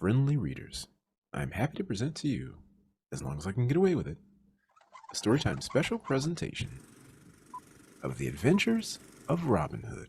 friendly readers. I'm happy to present to you, as long as I can get away with it, a Storytime special presentation of The Adventures of Robin Hood.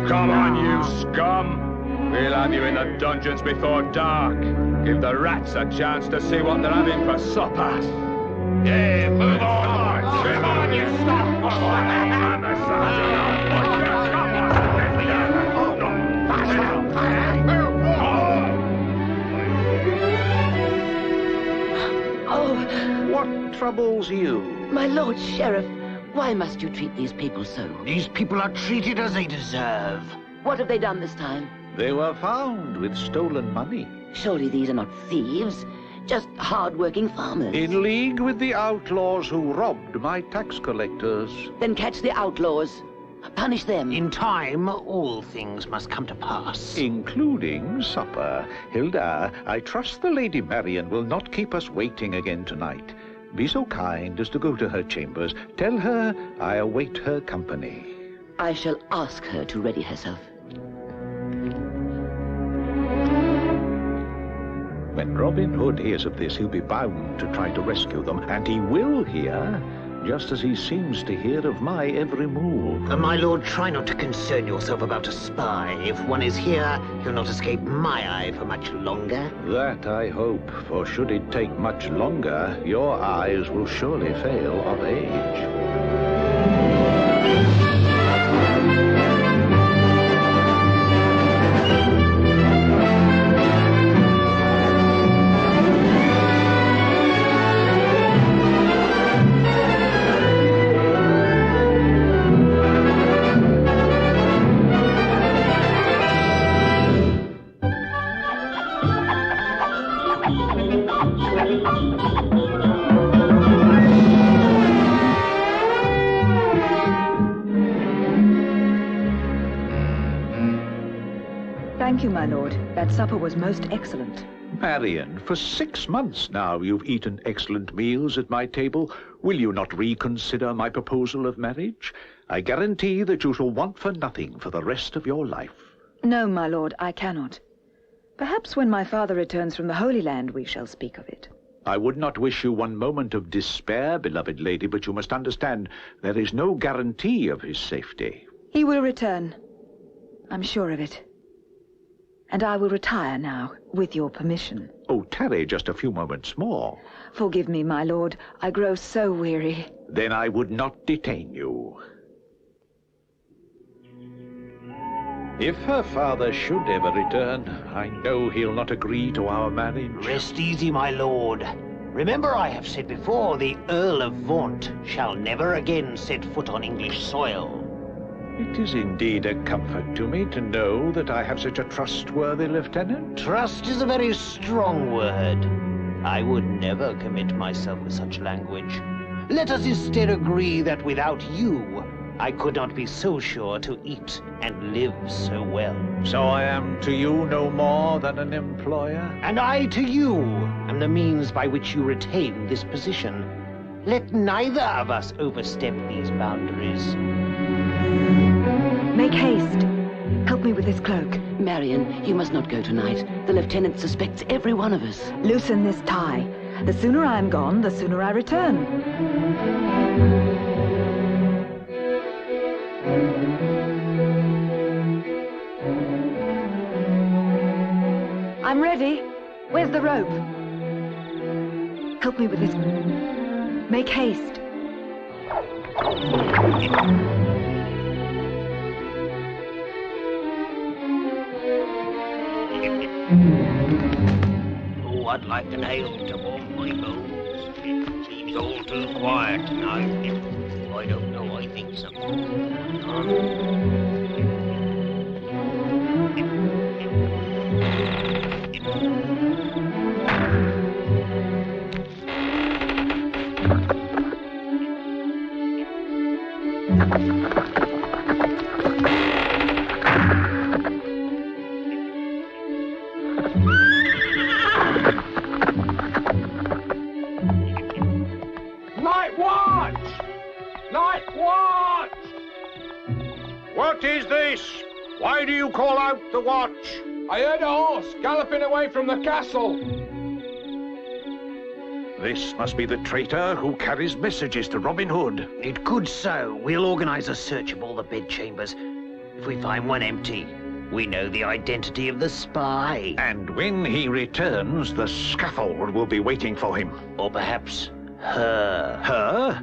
Come on, you scum! We'll have you in the dungeons before dark. Give the rats a chance to see what they're having for supper. Yeah, move on! Come on, you scum! I'm the What troubles you? My Lord Sheriff, why must you treat these people so? These people are treated as they deserve. What have they done this time? They were found with stolen money. Surely these are not thieves, just hard-working farmers. In league with the outlaws who robbed my tax collectors. Then catch the outlaws. Punish them. In time, all things must come to pass. Including supper. Hilda, I trust the Lady Marian will not keep us waiting again tonight. Be so kind as to go to her chambers. Tell her I await her company. I shall ask her to ready herself. When Robin Hood hears of this, he'll be bound to try to rescue them, and he will hear, just as he seems to hear of my every move. My lord, try not to concern yourself about a spy. If one is here, he'll not escape my eye for much longer. That I hope, for should it take much longer, your eyes will surely fail of age. Thank you, my lord. That supper was most excellent. Marian, for 6 months now you've eaten excellent meals at my table. Will you not reconsider my proposal of marriage? I guarantee that you shall want for nothing for the rest of your life. No, my lord, I cannot. Perhaps when my father returns from the Holy Land we shall speak of it. I would not wish you one moment of despair, beloved lady, but you must understand there is no guarantee of his safety. He will return. I'm sure of it. And I will retire now, with your permission. Oh, tarry just a few moments more. Forgive me, my lord. I grow so weary. Then I would not detain you. If her father should ever return, I know he'll not agree to our marriage. Rest easy, my lord. Remember I have said before, the Earl of Vaunt shall never again set foot on English soil. It is indeed a comfort to me to know that I have such a trustworthy lieutenant. Trust is a very strong word. I would never commit myself with such language. Let us instead agree that without you, I could not be so sure to eat and live so well. So I am to you no more than an employer? And I to you am the means by which you retain this position. Let neither of us overstep these boundaries. Make haste. Help me with this cloak. Marian, you must not go tonight. The lieutenant suspects every one of us. Loosen this tie. The sooner I am gone, the sooner I return. I'm ready. Where's the rope? Help me with this. Make haste. Oh, I'd like an ale to warm my bones. It seems all too quiet tonight. I don't know, I think so. Night watch! Night watch! What is this? Why do you call out the watch? I heard a horse galloping away from the castle. This must be the traitor who carries messages to Robin Hood. It could so. We'll organize a search of all the bedchambers. If we find one empty, we know the identity of the spy. And when he returns, the scaffold will be waiting for him. Or perhaps her. Her?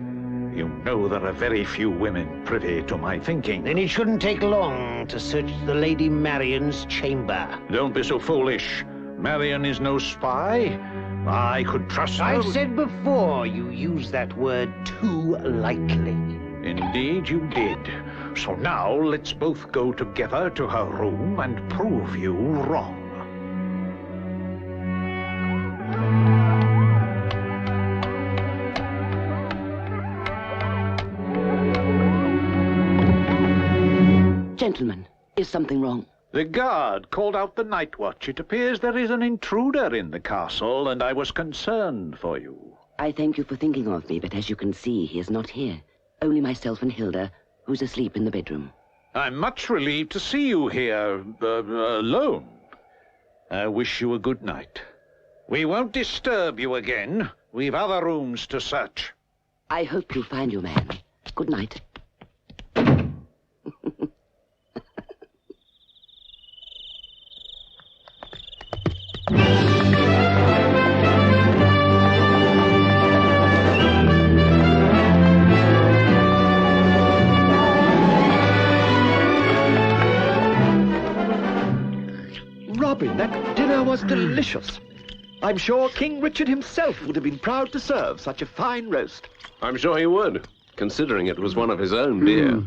You know there are very few women privy to my thinking. Then it shouldn't take long to search the Lady Marian's chamber. Don't be so foolish. Marian is no spy. I could trust her. I've said before you use that word too lightly. Indeed you did. So now let's both go together to her room and prove you wrong. Gentlemen, is something wrong? The guard called out the night watch. It appears there is an intruder in the castle, and I was concerned for you. I thank you for thinking of me, but as you can see, he is not here. Only myself and Hilda, who's asleep in the bedroom. I'm much relieved to see you here, alone. I wish you a good night. We won't disturb you again. We've other rooms to search. I hope you find your man. Good night. Robin, that dinner was delicious. I'm sure King Richard himself would have been proud to serve such a fine roast. I'm sure he would, considering it was one of his own deer.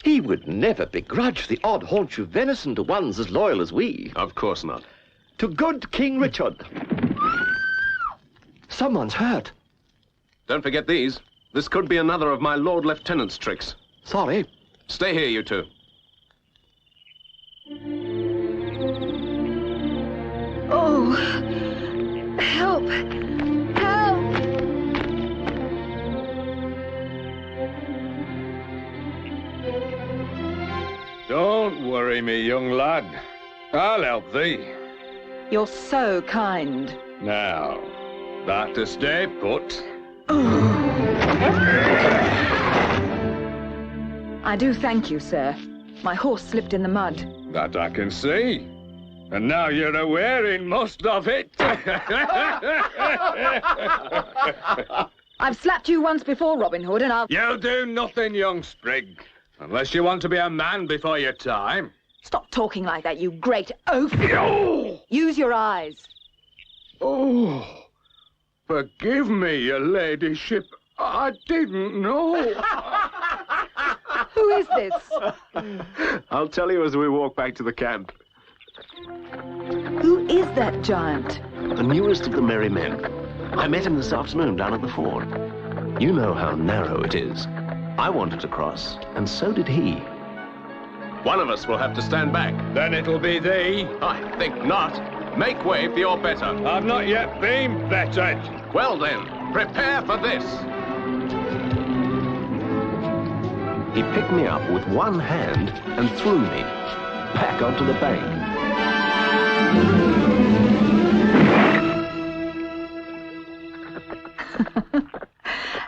He would never begrudge the odd haunch of venison to ones as loyal as we. Of course not. To good King Richard. Someone's hurt. Don't forget these. This could be another of my Lord Lieutenant's tricks. Sorry. Stay here, you two. Oh, help! Help! Don't worry me, young lad. I'll help thee. You're so kind. Now, that to stay put. I do thank you, sir. My horse slipped in the mud. That I can see. And now you're a-wearing most of it. I've slapped you once before, Robin Hood, and I'll... You'll do nothing, young sprig. Unless you want to be a man before your time. Stop talking like that, you great oaf! Use your eyes. Oh, forgive me, your ladyship. I didn't know. Who is this? I'll tell you as we walk back to the camp. Who is that giant? The newest of the merry men. I met him this afternoon down at the ford. You know how narrow it is. I wanted to cross, and so did he. One of us will have to stand back. Then it'll be thee. I think not. Make way for your better. I've not yet been bettered. Well then, prepare for this. He picked me up with one hand and threw me back onto the bank.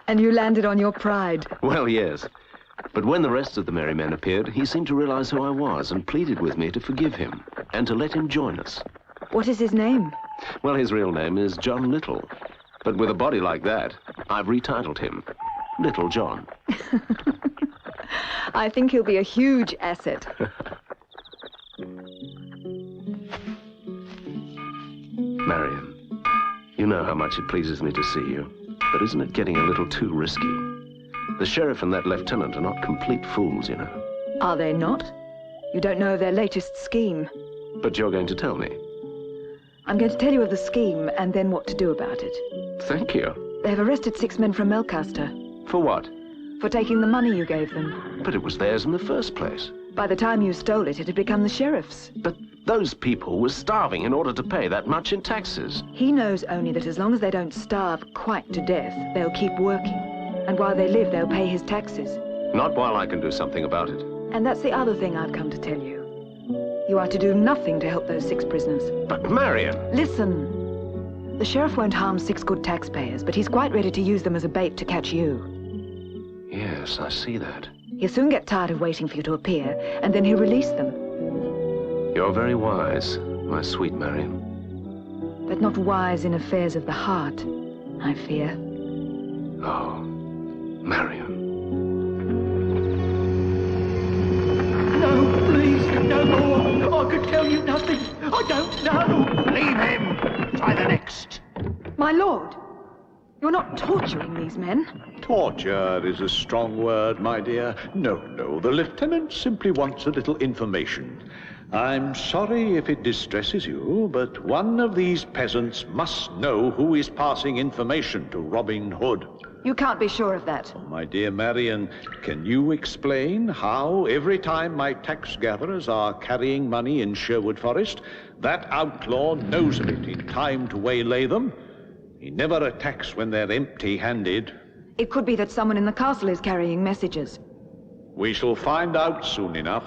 And you landed on your pride. Well, yes. But when the rest of the merry men appeared, he seemed to realize who I was and pleaded with me to forgive him and to let him join us. What is his name? Well, his real name is John Little. But with a body like that, I've retitled him Little John. I think he'll be a huge asset. Marian, you know how much it pleases me to see you. But isn't it getting a little too risky? The sheriff and that lieutenant are not complete fools, you know. Are they not? You don't know of their latest scheme. But you're going to tell me. I'm going to tell you of the scheme and then what to do about it. Thank you. They have arrested 6 men from Melcaster. For what? For taking the money you gave them. But it was theirs in the first place. By the time you stole it, it had become the sheriff's. But those people were starving in order to pay that much in taxes. He knows only that as long as they don't starve quite to death, they'll keep working. And while they live, they'll pay his taxes. Not while I can do something about it. And that's the other thing I've come to tell you. You are to do nothing to help those 6 prisoners. But Marion... Listen. The sheriff won't harm 6 good taxpayers, but he's quite ready to use them as a bait to catch you. Yes, I see that. He'll soon get tired of waiting for you to appear, and then he'll release them. You're very wise, my sweet Marion. But not wise in affairs of the heart, I fear. Oh, Marion. No, please, no more. I could tell you nothing. I don't know. Leave him. Try the next. My lord, you're not torturing these men. Torture is a strong word, my dear. No, the lieutenant simply wants a little information. I'm sorry if it distresses you, but one of these peasants must know who is passing information to Robin Hood. You can't be sure of that. My dear Marion, can you explain how every time my tax gatherers are carrying money in Sherwood Forest, that outlaw knows of it in time to waylay them? He never attacks when they're empty-handed. It could be that someone in the castle is carrying messages. We shall find out soon enough.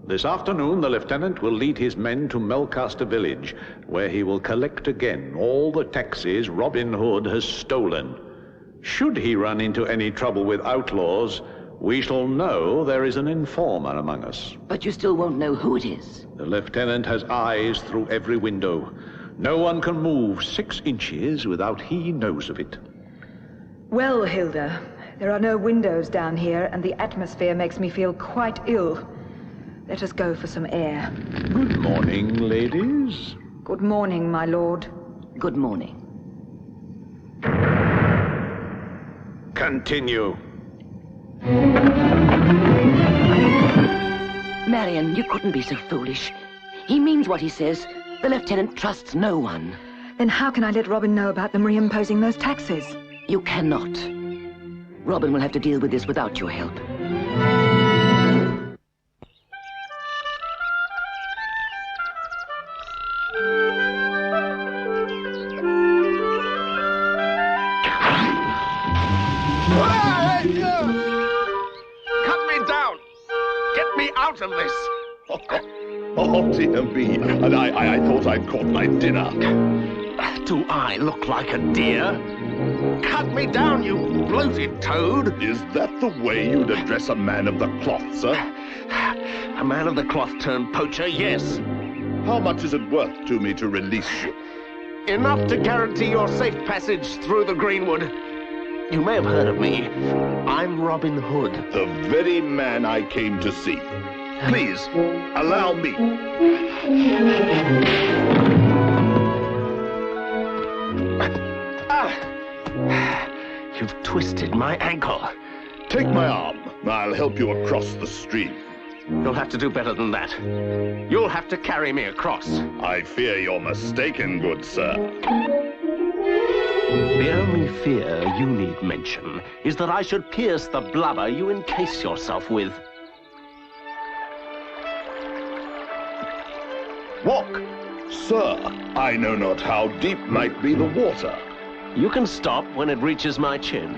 This afternoon, the lieutenant will lead his men to Melcaster village, where he will collect again all the taxes Robin Hood has stolen. Should he run into any trouble with outlaws, we shall know there is an informer among us. But you still won't know who it is. The lieutenant has eyes through every window. No one can move 6 inches without he knows of it. Well, Hilda, there are no windows down here, and the atmosphere makes me feel quite ill. Let us go for some air. Good morning, ladies. Good morning, my lord. Good morning. Continue. Marion, you couldn't be so foolish. He means what he says. The lieutenant trusts no one. Then how can I let Robin know about them reimposing those taxes? You cannot. Robin will have to deal with this without your help. Cut me down! Get me out of this! Oh, dear me. And I thought I'd caught my dinner. Do I look like a deer? Cut me down, you bloated toad! Is that the way you'd address a man of the cloth, sir? A man of the cloth turned poacher, yes. How much is it worth to me to release you? Enough to guarantee your safe passage through the greenwood. You may have heard of me. I'm Robin Hood. The very man I came to see. Please, allow me. You've twisted my ankle. Take my arm. I'll help you across the stream. You'll have to do better than that. You'll have to carry me across. I fear you're mistaken, good sir. The only fear you need mention is that I should pierce the blubber you encase yourself with. Walk. Sir, I know not how deep might be the water. You can stop when it reaches my chin.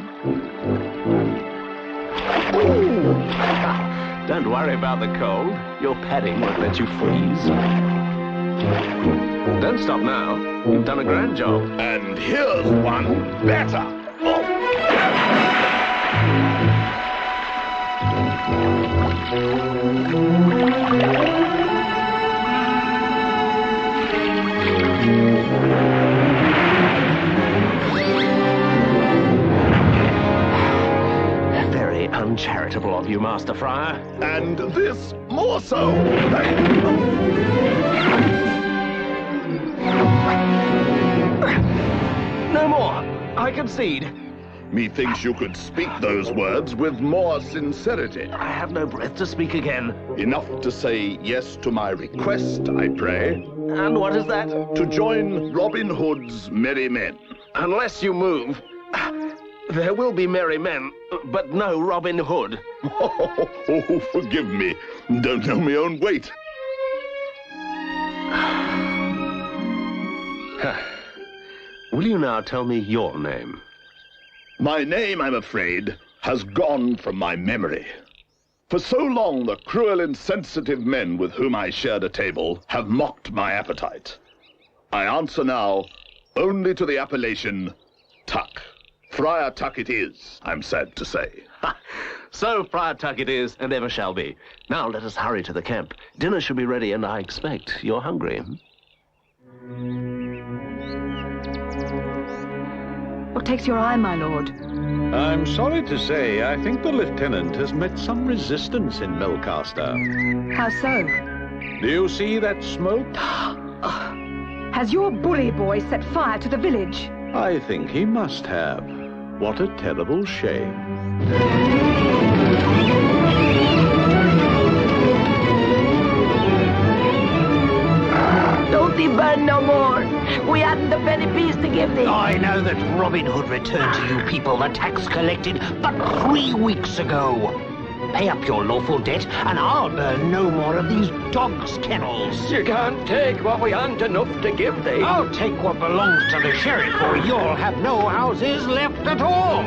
Don't worry about the cold. Your padding won't let you freeze. Don't stop now. You've done a grand job. And here's one better. Very uncharitable of you, Master Friar. And this more so. No more. I concede. Methinks you could speak those words with more sincerity. I have no breath to speak again. Enough to say yes to my request, I pray. And what is that? To join Robin Hood's merry men. Unless you move. There will be merry men, but no Robin Hood. Oh, forgive me. Don't know my own weight. Will you now tell me your name? My name, I'm afraid, has gone from my memory. For so long, the cruel, insensitive men with whom I shared a table have mocked my appetite. I answer now only to the appellation Tuck. Friar Tuck it is, I'm sad to say. So Friar Tuck it is, and ever shall be. Now let us hurry to the camp. Dinner should be ready, and I expect you're hungry. What takes your eye, my lord? I'm sorry to say, I think the lieutenant has met some resistance in Melcaster. How so? Do you see that smoke? Has your bully boy set fire to the village? I think he must have. What a terrible shame. Don't thee burn no more. We hadn't a penny piece to give thee. I know that Robin Hood returned to you people the tax collected but 3 weeks ago. Pay up your lawful debt, and I'll burn no more of these dogs' kennels. You can't take what we haven't enough to give thee. I'll take what belongs to the sheriff, or you'll have no houses left at all.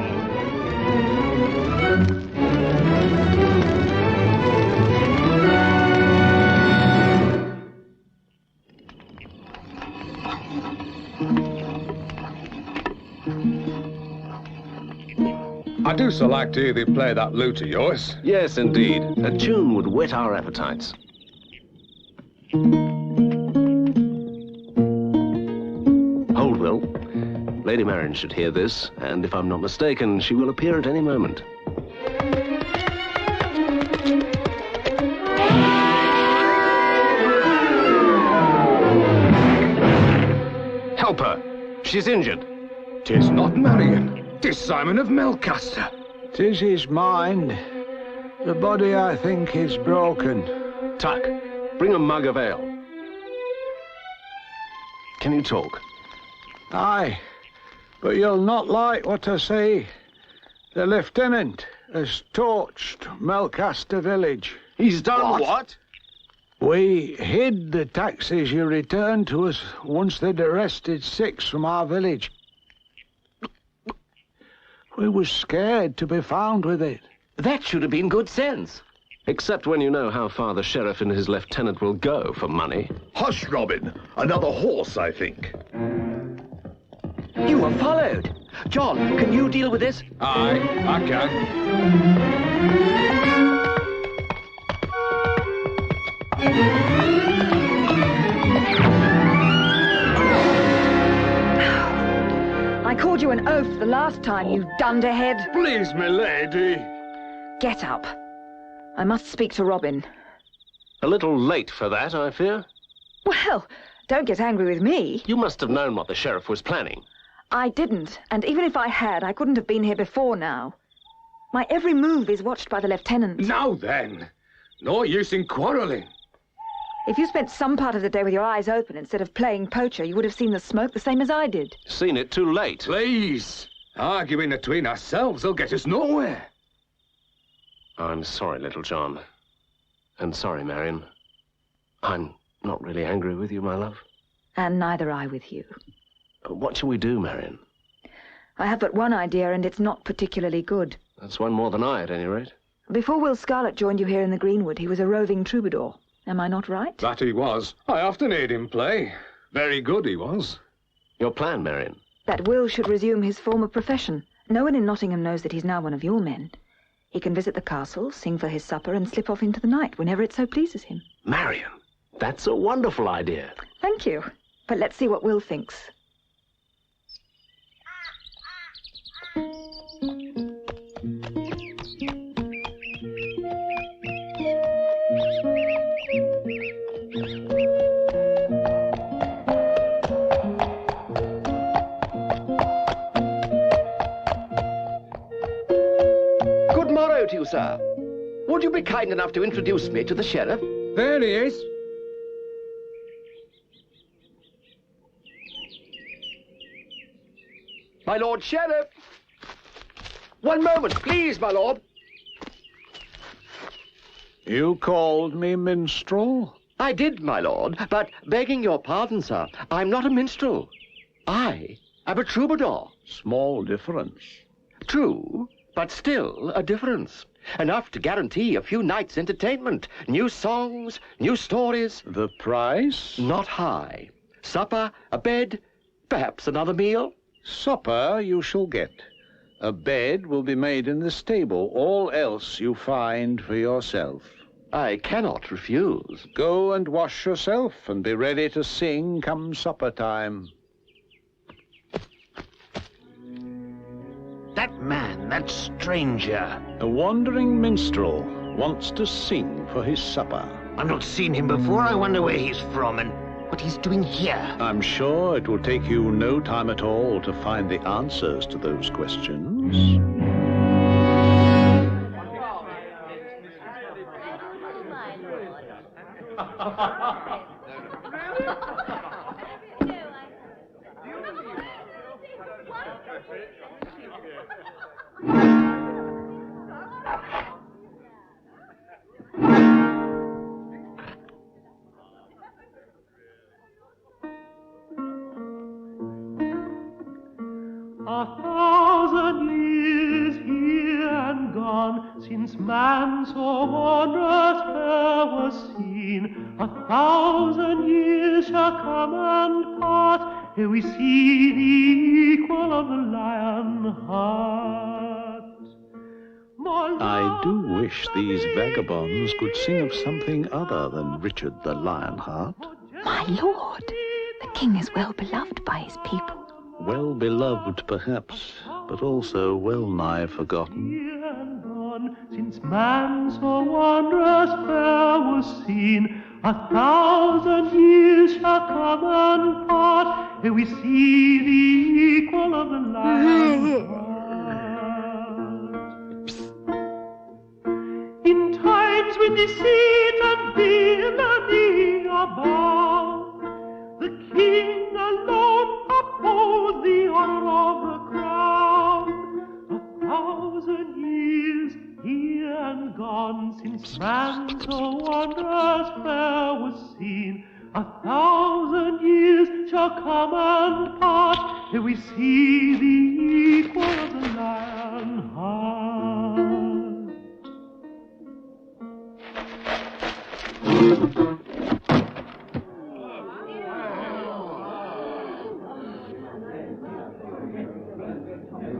I do so like to hear thee play that lute of yours. Yes, indeed. A tune would whet our appetites. Hold, Will. Lady Marian should hear this, and if I'm not mistaken, she will appear at any moment. Help her. She's injured. 'Tis not Marian. 'Tis Simon of Melcaster. 'Tis his mind. The body, I think, is broken. Tuck, bring a mug of ale. Can you talk? Aye, but you'll not like what I say. The lieutenant has torched Melcaster village. He's done what? We hid the taxes you returned to us once they'd arrested 6 from our village. We was scared to be found with it. That should have been good sense. Except when you know how far the sheriff and his lieutenant will go for money. Hush, Robin. Another horse, I think. You were followed. John, can you deal with this? Aye, I can. I called you an oaf the last time, you dunderhead. Please, my lady. Get up. I must speak to Robin. A little late for that, I fear. Well, don't get angry with me. You must have known what the sheriff was planning. I didn't, and even if I had, I couldn't have been here before now. My every move is watched by the lieutenant. Now then, no use in quarrelling. If you spent some part of the day with your eyes open instead of playing poacher, you would have seen the smoke the same as I did. Seen it too late. Please, arguing between ourselves will get us nowhere. I'm sorry, little John. And sorry, Marian. I'm not really angry with you, my love. And neither I with you. What shall we do, Marian? I have but one idea, and it's not particularly good. That's one more than I, at any rate. Before Will Scarlet joined you here in the Greenwood, he was a roving troubadour. Am I not right? That he was. I often heard him play. Very good he was. Your plan, Marian? That Will should resume his former profession. No one in Nottingham knows that he's now one of your men. He can visit the castle, sing for his supper, and slip off into the night whenever it so pleases him. Marian, that's a wonderful idea. Thank you. But let's see what Will thinks. Good morrow to you, sir. Would you be kind enough to introduce me to the sheriff? There he is. My Lord Sheriff! One moment, please, my lord. You called me minstrel? I did, my lord, but begging your pardon, sir, I'm not a minstrel. I am a troubadour. Small difference. True, but still a difference. Enough to guarantee a few nights' entertainment. New songs, new stories. The price? Not high. Supper, a bed, perhaps another meal. Supper you shall get. A bed will be made in the stable. All else you find for yourself. I cannot refuse. Go and wash yourself and be ready to sing come supper time. That man, that stranger. A wandering minstrel wants to sing for his supper. I've not seen him before. I wonder where he's from and what he's doing here. I'm sure it will take you no time at all to find the answers to those questions. Since man so wondrous fair was seen, 1,000 years shall come and part, ere we see the equal of the lion heart. I do wish these vagabonds could sing of something other than Richard the Lionheart. My lord, the king is well beloved by his people. Well beloved, perhaps, but also well nigh forgotten. Since man so wondrous fair was seen, 1,000 years shall come and part, ere we see the equal of the lion heart. In times when deceit and villainy abound, the king alone upholds the honor of the crown. 1,000 years here and gone, since man so wondrous fair was seen, 1,000 years shall come and part, ere we see the equal of the lion heart.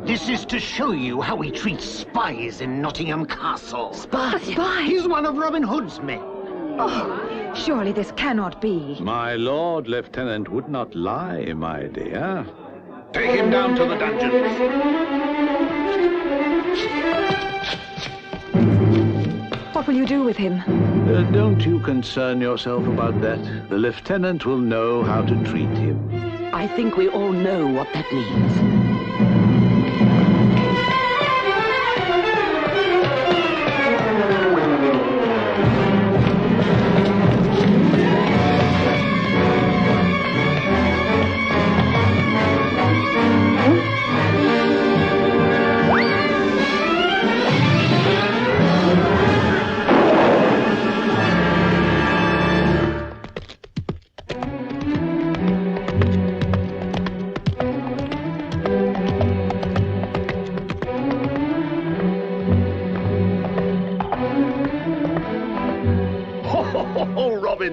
This is to show you how we treat spies in Nottingham Castle. Spy? Spy? He's one of Robin Hood's men. Oh, surely this cannot be. My Lord Lieutenant would not lie, my dear. Take him down to the dungeons. What will you do with him? Don't you concern yourself about that. The lieutenant will know how to treat him. I think we all know what that means.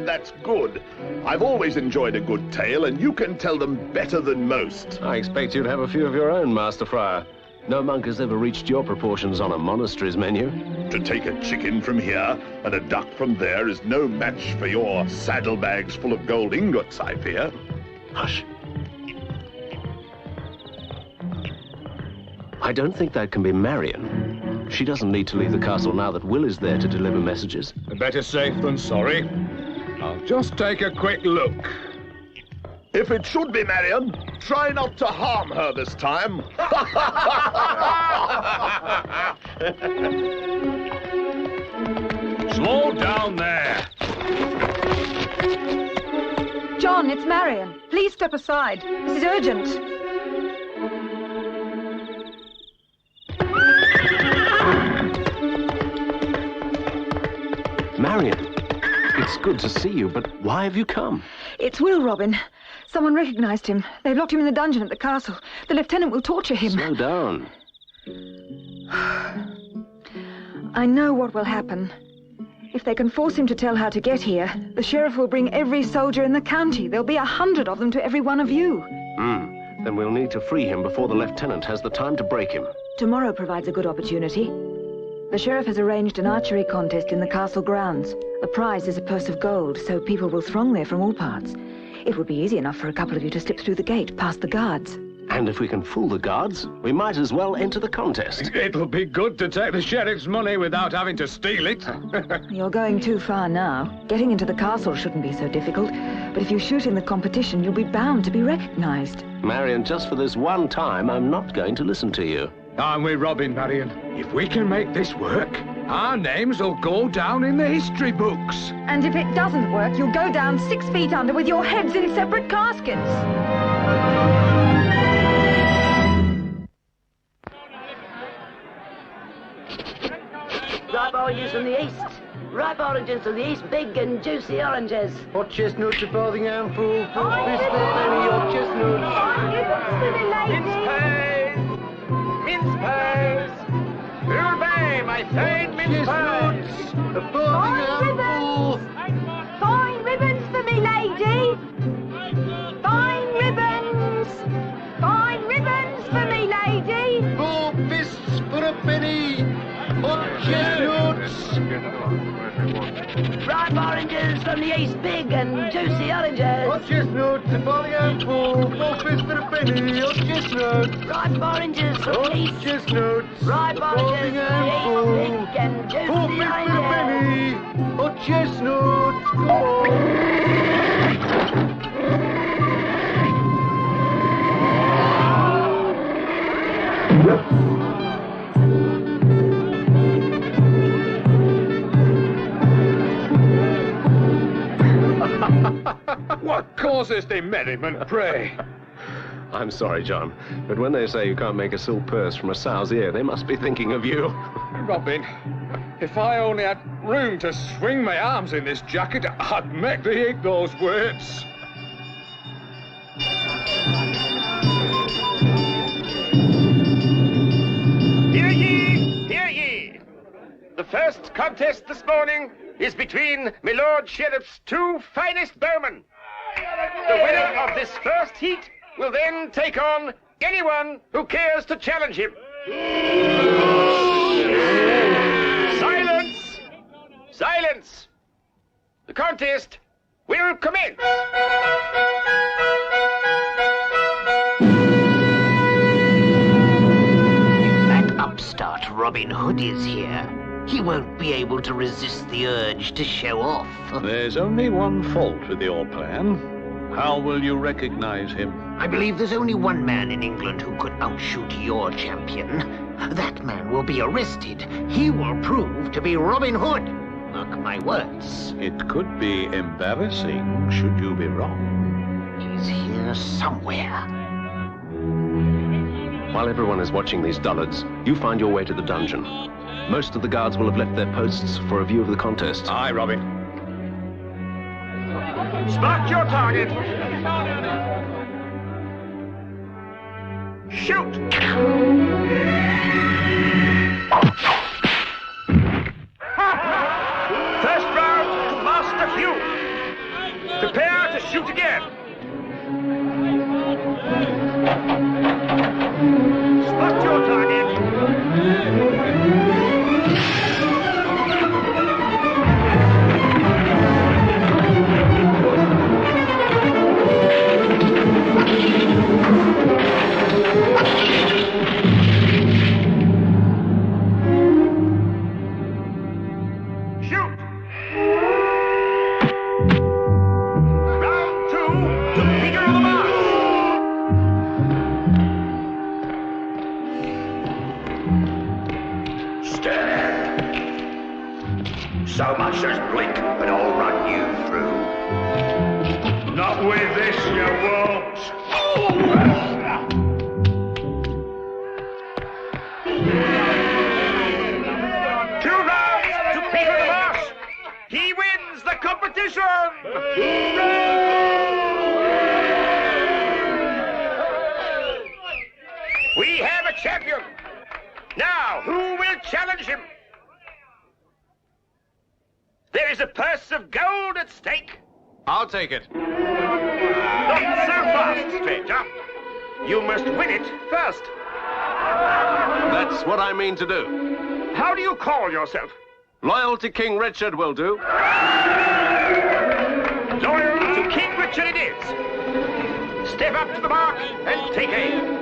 That's good. I've always enjoyed a good tale, and you can tell them better than most. I expect you'd have a few of your own, Master Friar. No monk has ever reached your proportions on a monastery's menu. To take a chicken from here and a duck from there is no match for your saddlebags full of gold ingots, I fear. Hush. I don't think that can be Marion. She doesn't need to leave the castle now that Will is there to deliver messages. Better safe than sorry. I'll just take a quick look. If it should be Marion, try not to harm her this time. Slow down there. John, it's Marion. Please step aside. This is urgent. Marion, it's good to see you, but why have you come? It's Will, Robin. Someone recognized him. They've locked him in the dungeon at the castle. The lieutenant will torture him. Slow down. I know what will happen. If they can force him to tell how to get here, the sheriff will bring every soldier in the county. There'll be 100 of them to every one of you. Then we'll need to free him before the lieutenant has the time to break him. Tomorrow provides a good opportunity. The sheriff has arranged an archery contest in the castle grounds. The prize is a purse of gold, so people will throng there from all parts. It would be easy enough for a couple of you to slip through the gate, past the guards. And if we can fool the guards, we might as well enter the contest. It'll be good to take the sheriff's money without having to steal it. You're going too far now. Getting into the castle shouldn't be so difficult, but if you shoot in the competition, you'll be bound to be recognized. Marion, just for this one time, I'm not going to listen to you. I'm with Robin, Marion. If we can make this work, our names will go down in the history books. And if it doesn't work, you'll go down 6 feet under with your heads in separate caskets. Ripe oranges from the east. Ripe oranges from the east. Big and juicy oranges. Hot chestnuts, a farthing handful. Biscuit, penny, hot chestnuts. Mince pies! Who'll buy my fine mince pies? A farthing handful. Fine ribbons for me, lady. Fine ribbons. Fine ribbons for me, lady. 4 fists for a penny. Hot chestnuts. Ripe oranges from the east. Big and juicy oranges. Hot chestnuts, a farthing handful. 4 fists for a penny. Hot chestnuts. Ripe oranges from the east. Hot chestnuts. Ripe oranges from the east. Big and 4 juicy fists for a oranges. penny. Hot chestnuts. Come on. What causes the merriment, pray? I'm sorry, John, but when they say you can't make a silk purse from a sow's ear, they must be thinking of you. Robin, if I only had room to swing my arms in this jacket, I'd make thee eat those words. Hear ye! Hear ye! The first contest this morning is between my Lord Sheriff's 2 finest bowmen. The winner of this first heat will then take on anyone who cares to challenge him. Silence! Silence! The contest will commence. That upstart Robin Hood is here. He won't be able to resist the urge to show off. There's only one fault with your plan. How will you recognize him? I believe there's only one man in England who could outshoot your champion. That man will be arrested. He will prove to be Robin Hood. Mark my words. It could be embarrassing should you be wrong. He's here somewhere. While everyone is watching these dullards, you find your way to the dungeon. Most of the guards will have left their posts for a view of the contest. Aye, Robin. Spot your target. Shoot! First round to Master Hugh. Prepare to shoot again. Spot your target. So much as blink, and I'll run you through. Not with this, you won't. Two rounds to Peter the Marsh. He competition! We have a champion! Now, who will challenge him? There is a purse of gold at stake. I'll take it. Not so fast, stranger. You must win it first. That's what I mean to do. How do you call yourself? Loyal to King Richard will do. Loyal to King Richard it is. Step up to the mark and take aim.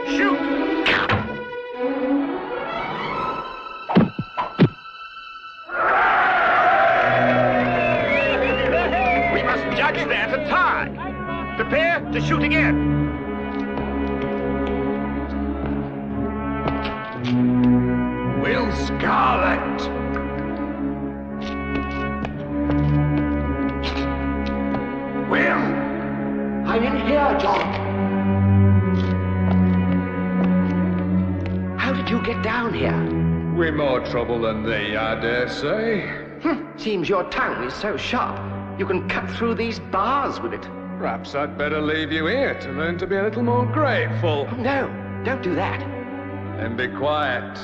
Shoot! We must judge that a tie. Prepare to shoot again. Will Scarlet. Will. I'm in here, John. How did you get down here? We're more trouble than thee, I dare say. Seems your tongue is so sharp, you can cut through these bars with it. Perhaps I'd better leave you here to learn to be a little more grateful. No, don't do that. And be quiet.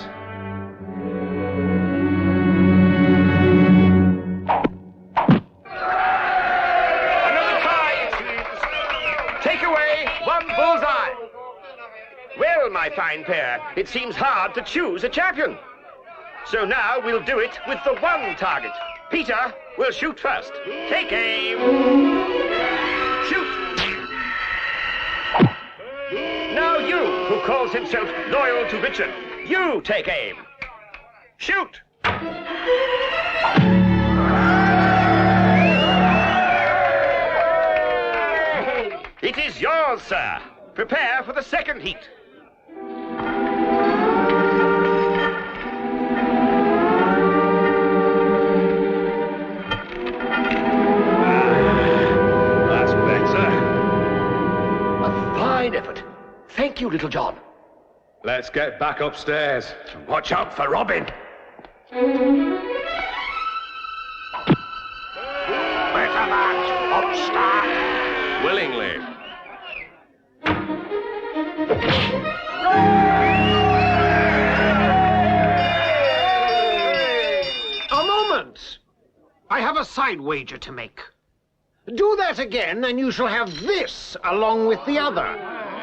Another tie, it seems. Take away one bullseye. Well, my fine pair, it seems hard to choose a champion. So now we'll do it with the one target. Peter will shoot first. Take aim. Shoot. Now you, who calls himself loyal to Richard, you take aim. Shoot. It is yours, sir. Prepare for the second heat. That's better. A fine effort. Thank you, Little John. Let's get back upstairs. Watch out for Robin. Better that, upstart. Willingly. A moment! I have a side wager to make. Do that again, and you shall have this along with the other.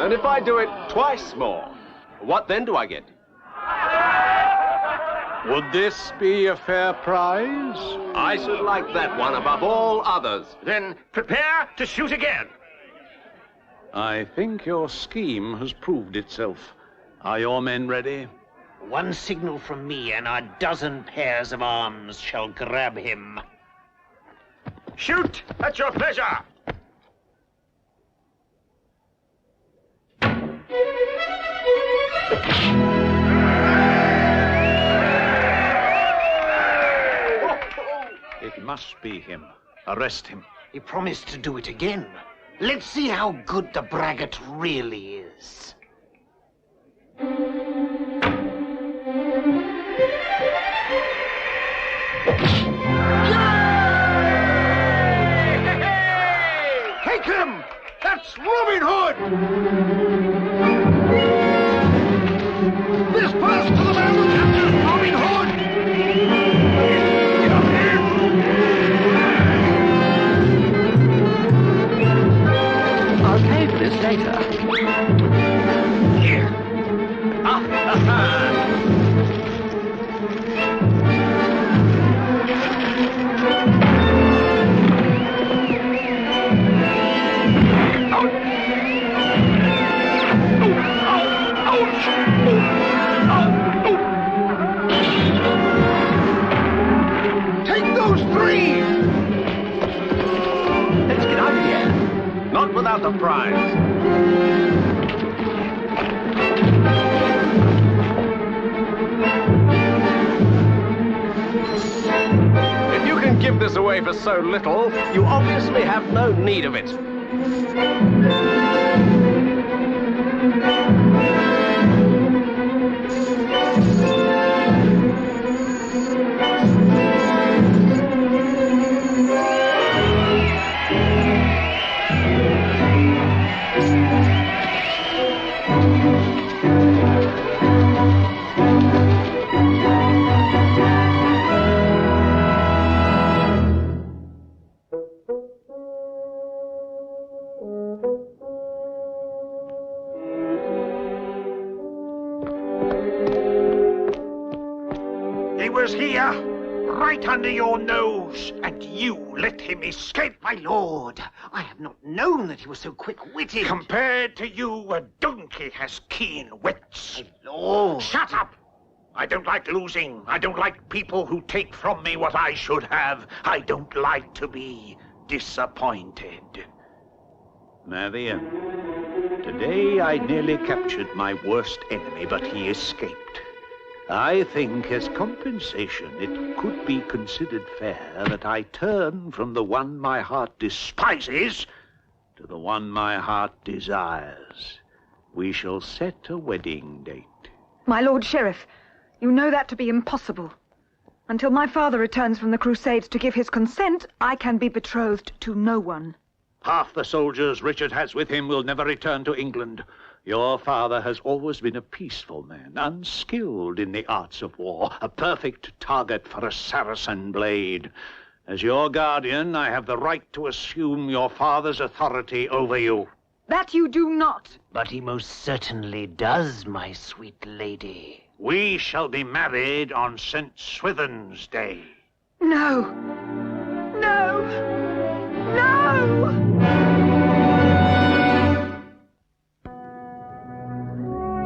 And if I do it twice more, what then do I get? Would this be a fair prize? I should like that one above all others. Then prepare to shoot again. I think your scheme has proved itself. Are your men ready? One signal from me, and a dozen pairs of arms shall grab him. Shoot at your pleasure. It must be him. Arrest him. He promised to do it again. Let's see how good the braggart really is. Take him! That's Robin Hood! This purse to the man who captured Robin Hood! I'll pay for this later. Here. Take those three! Let's get out of here. Not without the prize. If you can give this away for so little, you obviously have no need of it. He was here, right under your nose, and you let him escape, my lord. I have not known that he was so quick-witted. Compared to you, a donkey has keen wits. My lord. Shut up! I don't like losing. I don't like people who take from me what I should have. I don't like to be disappointed. Marian, today I nearly captured my worst enemy, but he escaped. I think as compensation it could be considered fair that I turn from the one my heart despises to the one my heart desires. We shall set a wedding date. My Lord Sheriff, you know that to be impossible. Until my father returns from the Crusades to give his consent, I can be betrothed to no one. Half the soldiers Richard has with him will never return to England. Your father has always been a peaceful man, unskilled in the arts of war, a perfect target for a Saracen blade. As your guardian, I have the right to assume your father's authority over you. That you do not. But he most certainly does, my sweet lady. We shall be married on St. Swithin's Day. No. No. No!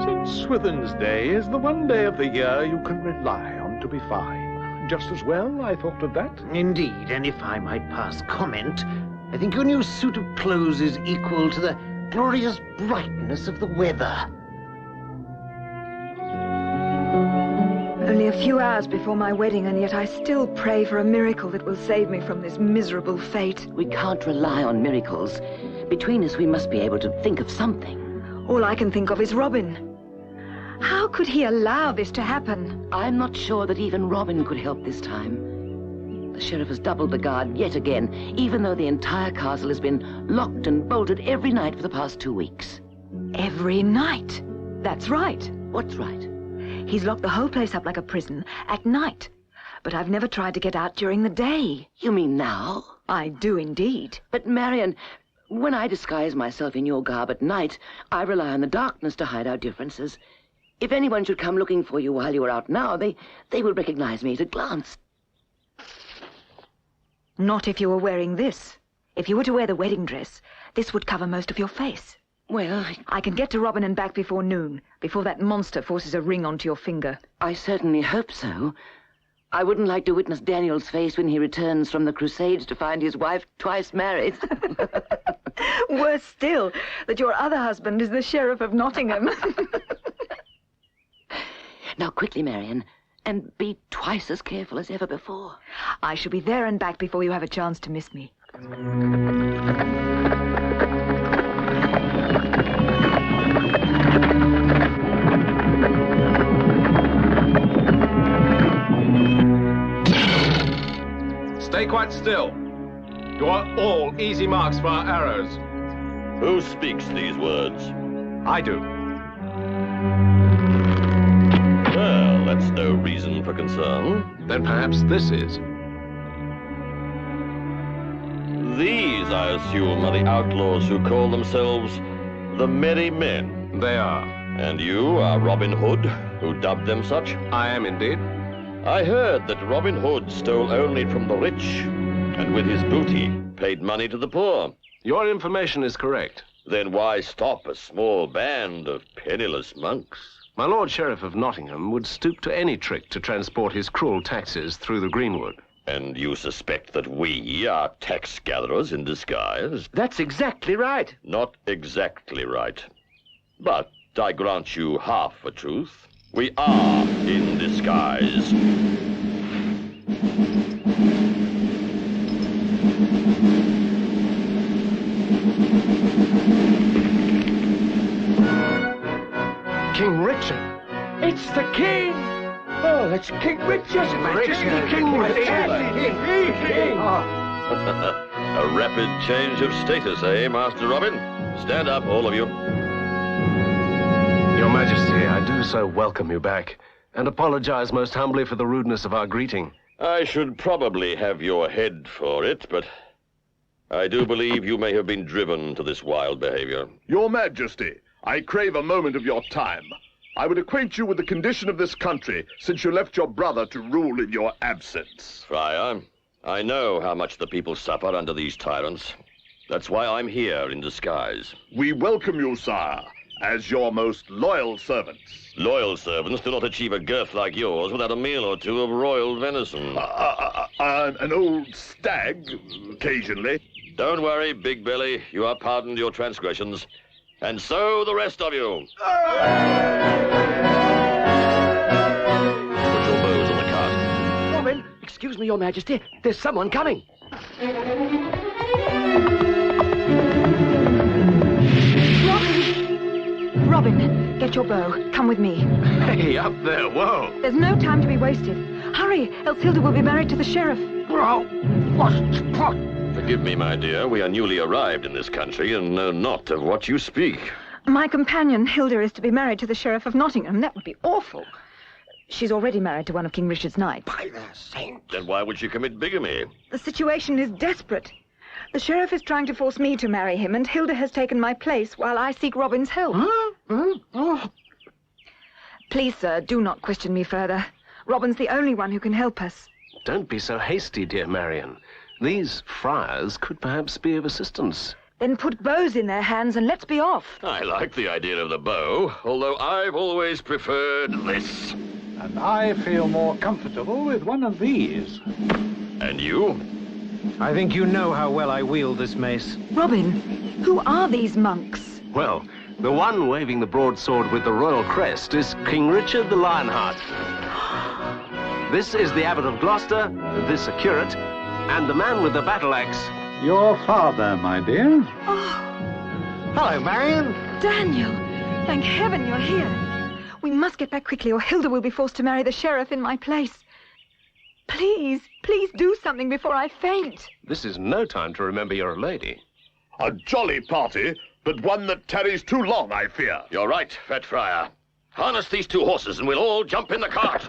St. Swithin's Day is the one day of the year you can rely on to be fine. Just as well, I thought of that. Indeed, and if I might pass comment, I think your new suit of clothes is equal to the glorious brightness of the weather. Only a few hours before my wedding, and yet I still pray for a miracle that will save me from this miserable fate. We can't rely on miracles. Between us, we must be able to think of something. All I can think of is Robin. How could he allow this to happen? I'm not sure that even Robin could help this time. The sheriff has doubled the guard yet again, even though the entire castle has been locked and bolted every night for the past 2 weeks. Every night? That's right. What's right? He's locked the whole place up like a prison at night. But I've never tried to get out during the day. You mean now? I do indeed. But Marian, when I disguise myself in your garb at night, I rely on the darkness to hide our differences. If anyone should come looking for you while you are out now, they will recognize me at a glance. Not if you were wearing this. If you were to wear the wedding dress, this would cover most of your face. Well, I can get to Robin and back before noon, before that monster forces a ring onto your finger. I certainly hope so. I wouldn't like to witness Daniel's face when he returns from the Crusades to find his wife twice married. Worse still, that your other husband is the Sheriff of Nottingham. Now quickly, Marian, and be twice as careful as ever before. I shall be there and back before you have a chance to miss me. Stay quite still. You are all easy marks for our arrows. Who speaks these words? I do. Well, that's no reason for concern. Then perhaps this is. These, I assume, are the outlaws who call themselves the Merry Men. They are. And you are Robin Hood, who dubbed them such? I am indeed. I heard that Robin Hood stole only from the rich, and with his booty paid money to the poor. Your information is correct. Then why stop a small band of penniless monks? My Lord Sheriff of Nottingham would stoop to any trick to transport his cruel taxes through the greenwood. And you suspect that we are tax gatherers in disguise? That's exactly right. Not exactly right. But I grant you half a truth. We are in disguise. King Richard. It's the king. Oh, it's King Richard. Majesty King Richard. King. A rapid change of status, eh, Master Robin? Stand up, all of you. Your Majesty, I do so welcome you back, and apologize most humbly for the rudeness of our greeting. I should probably have your head for it, but I do believe you may have been driven to this wild behavior. Your Majesty, I crave a moment of your time. I would acquaint you with the condition of this country since you left your brother to rule in your absence. Friar, I know how much the people suffer under these tyrants. That's why I'm here in disguise. We welcome you, sire, as your most loyal servants. Loyal servants do not achieve a girth like yours without a meal or two of royal venison. An old stag, occasionally. Don't worry, Big Belly. You are pardoned your transgressions. And so the rest of you. Put your bows on the cart. Robin, excuse me, Your Majesty. There's someone coming. Robin, get your bow. Come with me. Hey, up there, whoa. There's no time to be wasted. Hurry, else Hilda will be married to the sheriff. What? Forgive me, my dear. We are newly arrived in this country and know not of what you speak. My companion, Hilda, is to be married to the Sheriff of Nottingham. That would be awful. She's already married to one of King Richard's knights. By the saint. Then why would she commit bigamy? The situation is desperate. The Sheriff is trying to force me to marry him, and Hilda has taken my place while I seek Robin's help. Please, sir, do not question me further. Robin's the only one who can help us. Don't be so hasty, dear Marion. These friars could perhaps be of assistance. Then put bows in their hands and let's be off. I like the idea of the bow, although I've always preferred this. And I feel more comfortable with one of these. And you? I think you know how well I wield this mace. Robin, who are these monks? Well, the one waving the broadsword with the royal crest is King Richard the Lionheart. This is the Abbot of Gloucester, this a curate, and the man with the battle axe. Your father, my dear. Oh. Hello, Marion. Daniel, thank heaven you're here. We must get back quickly or Hilda will be forced to marry the sheriff in my place. Please do something before I faint. This is no time to remember you're a lady. A jolly party, but one that tarries too long, I fear. You're right, Fat Friar. Harness these two horses and we'll all jump in the cart.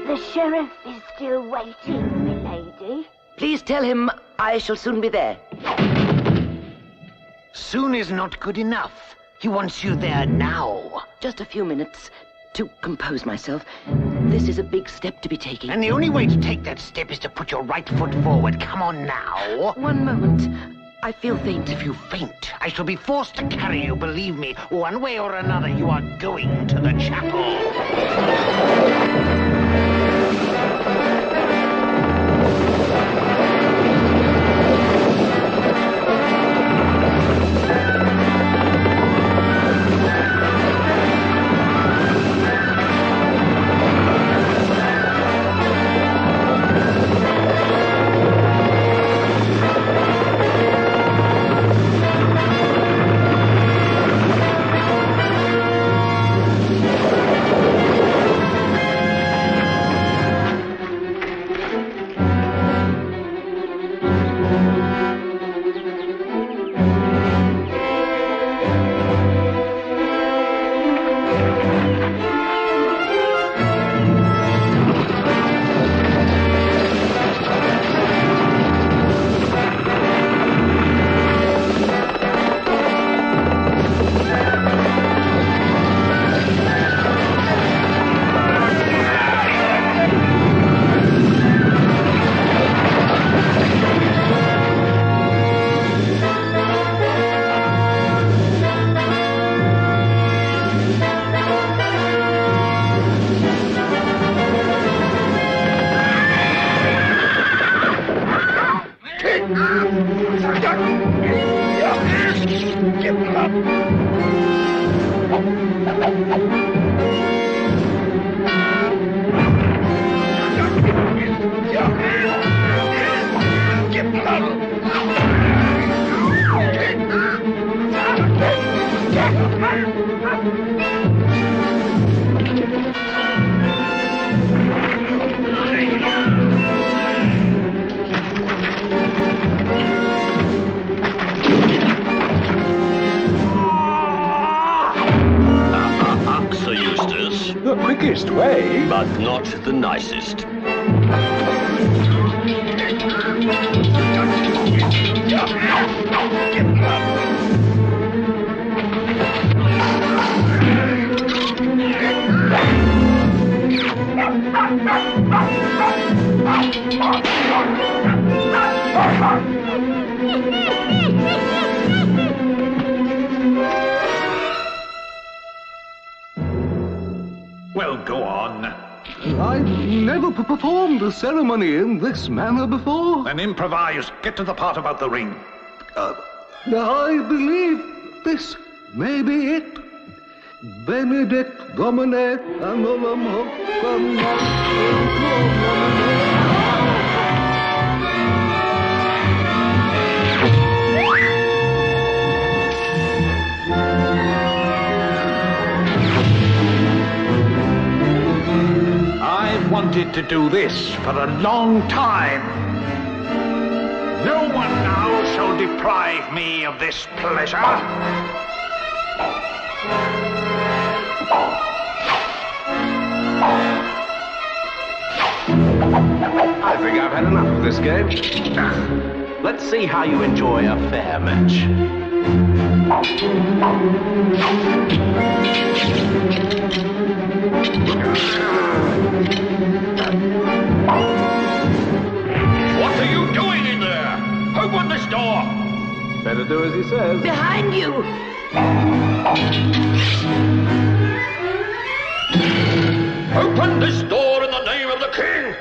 The sheriff is still waiting, milady. Please tell him I shall soon be there. Soon is not good enough. He wants you there now. Just a few minutes to compose myself. This is a big step to be taking. And the only way to take that step is to put your right foot forward. Come on now. One moment. I feel faint. If you faint, I shall be forced to carry you, believe me. One way or another, you are going to the chapel. Get quickest way. But not the nicest. Well, go on. I've never performed a ceremony in this manner before. Then improvise. Get to the part about the ring. I believe this may be it. Benedict Domine Annullum Hoc I've wanted to do this for a long time. No one now shall deprive me of this pleasure. I think I've had enough of this game. Let's see how you enjoy a fair match. What are you doing in there? Open this door! Better do as he says. Behind you! Open this door in the name of the king!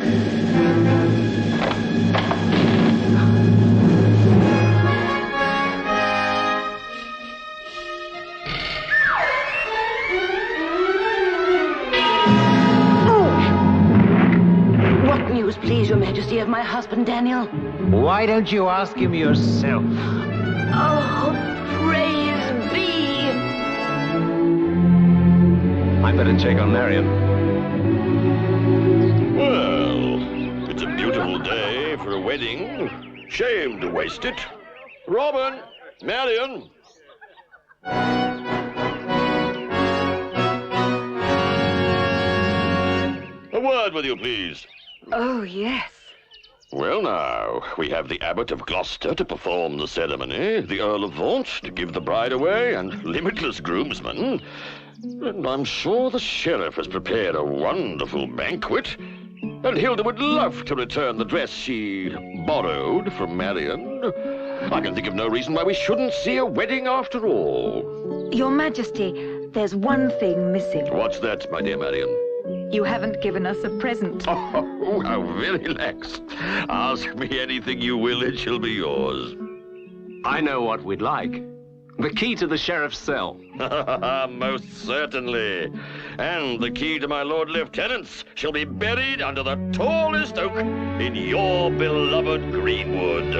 What news, please, Your Majesty, of my husband, Daniel? Why don't you ask him yourself? Oh, praise be! I better check on Marion. Well, it's a beautiful day for a wedding. Shame to waste it. Robin, Marion. A word with you, please. Oh, yes. Well, now, we have the Abbot of Gloucester to perform the ceremony, the Earl of Vaunt to give the bride away, and limitless groomsmen. And I'm sure the Sheriff has prepared a wonderful banquet. And Hilda would love to return the dress she borrowed from Marion. I can think of no reason why we shouldn't see a wedding after all. Your Majesty, there's one thing missing. What's that, my dear Marion? You haven't given us a present. Oh, how very lax. Ask me anything you will, it shall be yours. I know what we'd like. The key to the sheriff's cell. Most certainly. And the key to my Lord Lieutenant's shall be buried under the tallest oak in your beloved Greenwood.